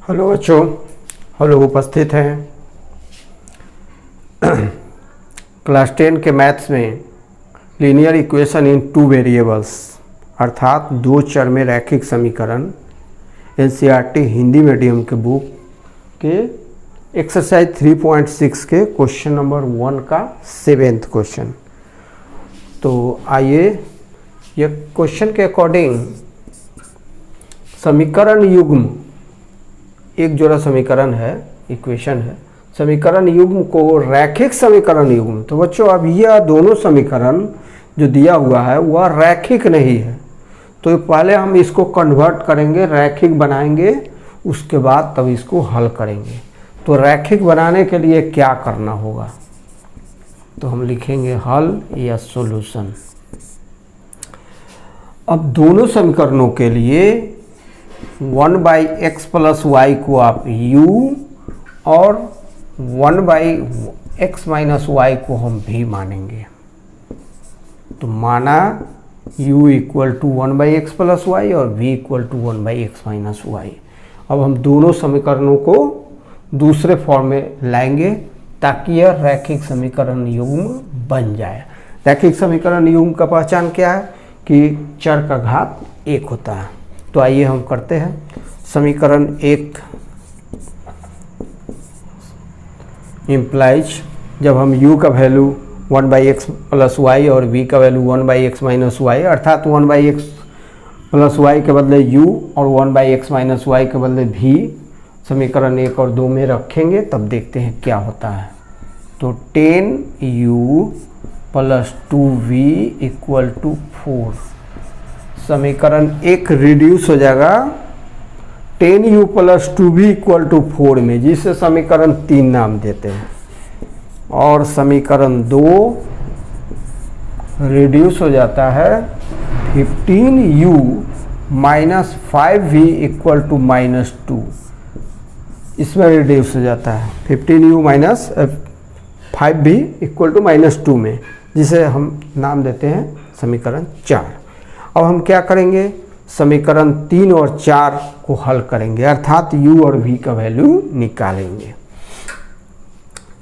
Hello बच्चों, hello उपस्थित हैं। क्लास 10 के मैथ्स में linear equation in two variables अर्थात दो चर में रैखिक समीकरण एनसीईआरटी हिंदी मीडियम के बुक के एक्सरसाइज 3.6 के क्वेश्चन नंबर 1 का 7th क्वेश्चन। तो आइए यह क्वेश्चन के अकॉर्डिंग समीकरण युग्म, एक जोड़ा समीकरण है, इक्वेशन है, समीकरण युग्म को रैखिक समीकरण युग्म। तो बच्चों अब यह दोनों समीकरण जो दिया हुआ है वह रैखिक नहीं है, तो पहले हम इसको कन्वर्ट करेंगे, रैखिक बनाएंगे, उसके बाद तब इसको हल करेंगे। तो रैखिक बनाने के लिए क्या करना होगा, तो हम लिखेंगे हल या सॉल्यूशन। अब दोनों समीकरणों के लिए 1/x प्लस वाई को आप u और 1/x माइनस वाई को हम v मानेंगे। तो माना u equal to 1/x plus y और v equal to 1/x minus y. अब हम दोनों समीकरणों को दूसरे फॉर्म में लाएंगे ताकि यह रैखिक समीकरण युग्म बन जाए। रैखिक समीकरण युग्म का पहचान क्या है कि चर का घात 1 होता है। तो आइए हम करते हैं। समीकरण 1 इम्प्लाइज जब हम u का वैल्यू 1/x प्लस वाई और v का वैल्यू 1/x माइनस वाई, अर्थात 1/x प्लस वाई के बदले u और 1/x माइनस वाई के बदले v समीकरण 1 और 2 में रखेंगे, तब देखते हैं क्या होता है। तो 10u plus 2v equal to 4। समीकरण 1 रिड्यूस हो जाएगा 10u plus 2v equal to 4 में, जिसे समीकरण 3 नाम देते हैं। और समीकरण 2 रिड्यूस हो जाता है 15u minus 5v equal to -2, इसमें रिड्यूस हो जाता है 15u minus 5v equal to -2 में, जिसे हम नाम देते हैं समीकरण 4। अब हम क्या करेंगे, समीकरण 3 और 4 को हल करेंगे, अर्थात u और v का वैल्यू निकालेंगे।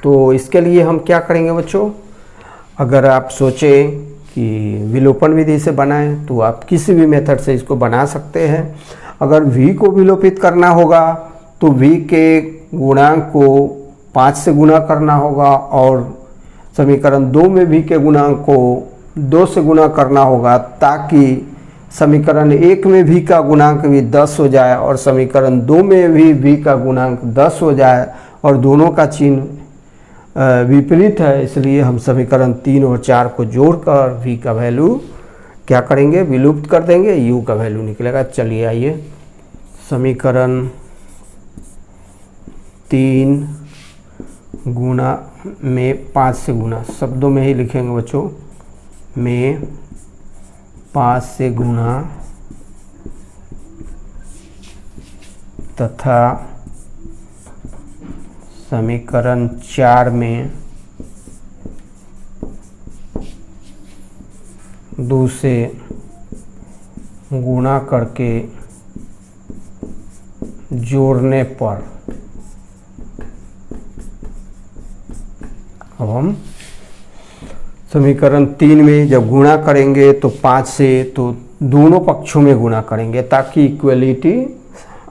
तो इसके लिए हम क्या करेंगे बच्चों, अगर आप सोचें कि विलोपन विधि से बनाएं तो आप किसी भी मेथड से इसको बना सकते हैं। अगर v को विलोपित करना होगा तो v के गुणांक को 5 से गुना करना होगा और समीकरण 2 में v के गुणांक को 2 से गुना करना होगा, ताकि समीकरण 1 में v का गुणांक भी 10 हो जाए और समीकरण 2 में भी v का गुणांक 10 हो जाए, और दोनों का चिन्ह विपरीत है, इसलिए हम समीकरण 3 और 4 को जोड़कर v का वैल्यू क्या करेंगे, विलुप्त कर देंगे, u का वैल्यू निकलेगा। चलिए आइए, समीकरण 3 गुना में 5 से गुना, शब्दों में ही लिखेंगे बच्चों, में 5 से गुना तथा समीकरण 4 में 2 से गुणा करके जोड़ने पर अब हम समीकरण 3 में जब गुणा करेंगे तो 5 से तो दोनों पक्षों में गुणा करेंगे ताकि इक्वलिटी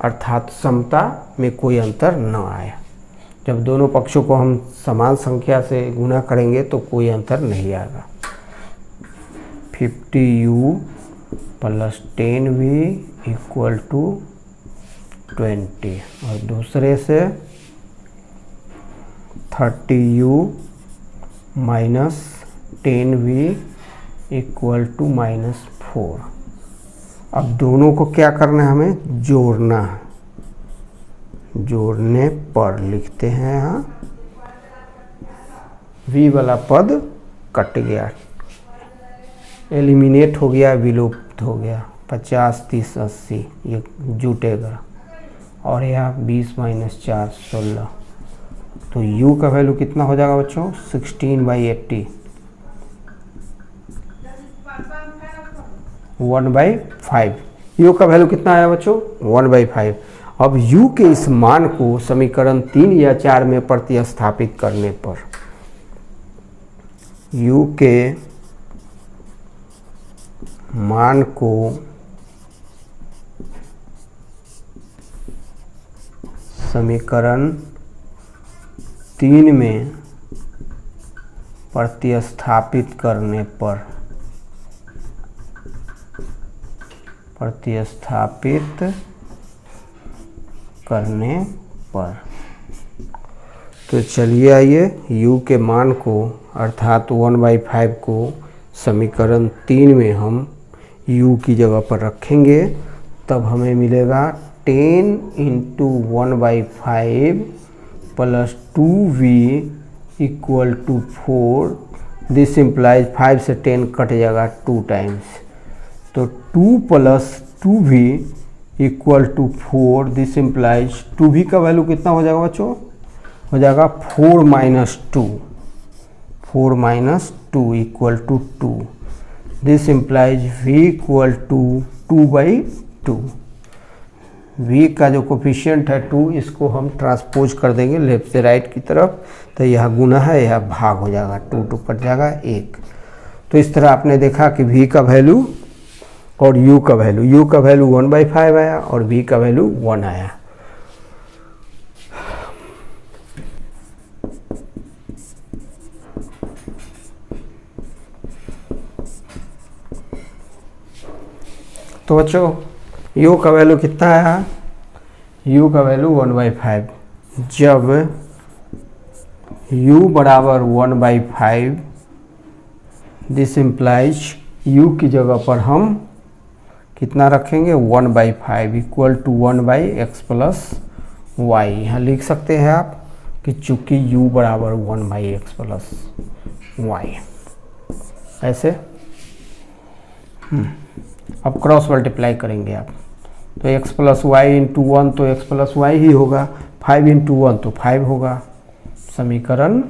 अर्थात समता में कोई अंतर न आए। जब दोनों पक्षों को हम समान संख्या से गुणा करेंगे तो कोई अंतर नहीं आएगा। 50u plus 10v equal to 20 और दूसरे से 30u minus 10v equal to -4। अब दोनों को क्या करना है, हमें जोड़ना है। जोड़ने पर लिखते हैं यहाँ v वाला पद कट गया, एलिमिनेट हो गया, विलुप्त हो गया। 50 30 80 ये जुटेगा, और यहाँ 20 माइनस 4 16। तो u का वैल्यू कितना हो जाएगा बच्चों, 16/80, 1/5। u का वैल्यू कितना आया बच्चों, 1/5। अब u के इस मान को समीकरण 3 या 4 में प्रतिस्थापित करने पर u के मान को समीकरण 3 में प्रतिस्थापित करने पर तो चलिए आइए u के मान को अर्थात 1/5 को समीकरण 3 में हम u की जगह पर रखेंगे, तब हमें मिलेगा 10 × 1/5 plus 2v equal to 4। This implies 5 से 10 कट जाएगा 2 टाइम्स, तो 2 + 2v equal to 4। This implies 2v का वैल्यू कितना हो जाएगा बच्चों? हो जाएगा 4 - 2, 4 - 2 equal to 2। This implies v equal to 2/2। v का जो कोफिशिएंट है 2, इसको हम ट्रांसपोज कर देंगे लेफ्ट से राइट की तरफ, तो यह गुना है, यह भाग हो जाएगा, 2 2 कट जाएगा 1। तो इस तरह आपने देखा कि v का वैल्यू और u का वैल्यू, u का वैल्यू 1/5 आया और v का वैल्यू 1 आया। तो बच्चों u का वैल्यू कितना आया? u का वैल्यू 1/5। जब u बराबर 1/5, दिस इम्प्लाइज u की जगह पर हम कितना रखेंगे? 1/5 इक्वल टू 1/x + y। यहाँ लिख सकते हैं आप कि चूंकि u बराबर 1/x + y, ऐसे। अब क्रॉस मल्टीप्लाई करेंगे आप, तो x + y × 1 तो x + y ही होगा, 5 × 1 तो 5 होगा। समीकरण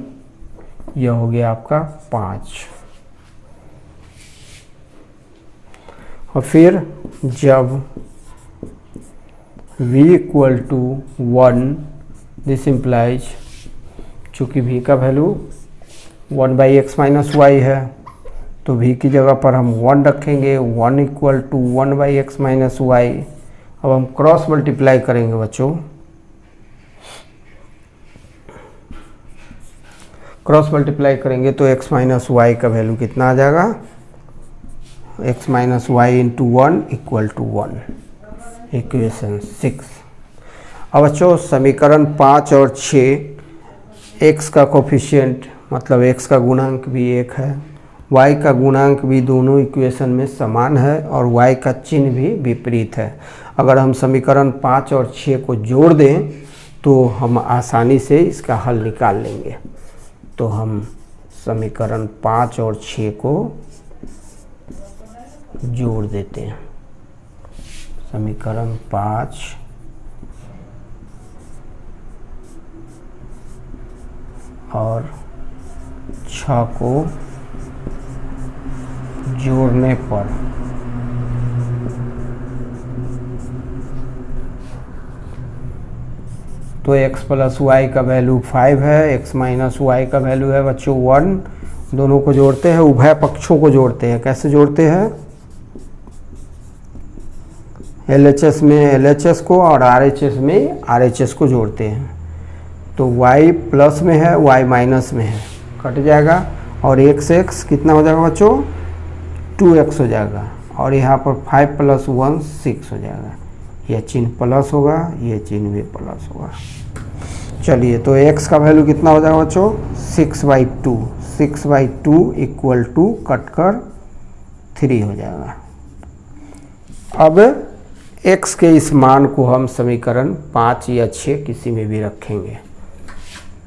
यह हो गया आपका 5। और फिर जब v equal to 1, this implies चूँकि v का वैल्यू 1/x - y है, तो v की जगह पर हम 1 रखेंगे, 1 इक्वल टू 1/x - y। अब हम क्रॉस मल्टीप्लाई करेंगे बच्चों, क्रॉस मल्टीप्लाई करेंगे तो x - y का वैल्यू कितना आ जाएगा? x - y × 1 equal to 1, equation 6। अब बच्चों समीकरण 5 और 6, x का कोफिशिएंट मतलब x का गुणांक भी 1 है, y का गुणांक भी दोनों इक्वेशन में समान है और y का चिन्ह भी विपरीत है। अगर हम समीकरण 5 और 6 को जोड़ दें तो हम आसानी से इसका हल निकाल लेंगे। तो हम समीकरण 5 और 6 को जोड़ देते हैं। समीकरण 5 और 6 को जोड़ने पर तो x + y का वैल्यू 5 है, x - y का वैल्यू है बच्चों 1। दोनों को जोड़ते हैं, उभय पक्षों को जोड़ते हैं। कैसे जोड़ते हैं? LHS में LHS को और RHS में RHS को जोड़ते हैं। तो y प्लस में है, y माइनस में है, कट जाएगा और x कितना हो जाएगा बच्चों? 2x हो जाएगा और यहाँ पर 5 + 1 6 हो जाएगा। यह चिन्ह प्लस होगा, यह चिन्ह भी प्लस होगा। चलिए, तो x का वैल्यू कितना हो जाएगा बच्चों? 6/2। 6/2 इक्वल टू कट कर 3 हो जाएगा। अब x के इस मान को हम समीकरण 5 या 6 किसी में भी रखेंगे।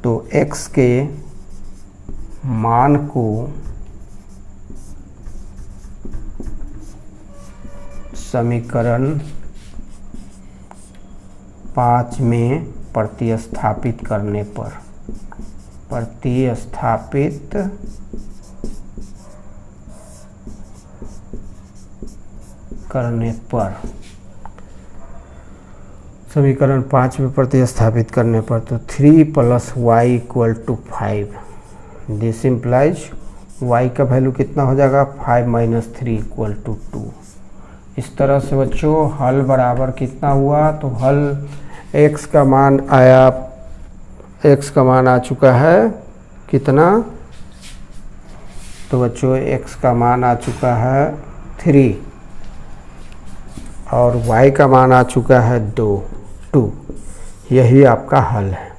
तो x के मान को समीकरण 5 में प्रतिस्थापित करने पर समीकरण 5 में प्रतिस्थापित करने पर तो 3 + y = 5। दिस इम्प्लाइज y का वैल्यू कितना हो जाएगा 5 - 3 = 2। इस तरह से बच्चों हल बराबर कितना हुआ, तो हल x का मान आया, x का मान आ चुका है कितना, तो बच्चों x का मान आ चुका है 3 और y का मान आ चुका है 2। यही आपका हल है।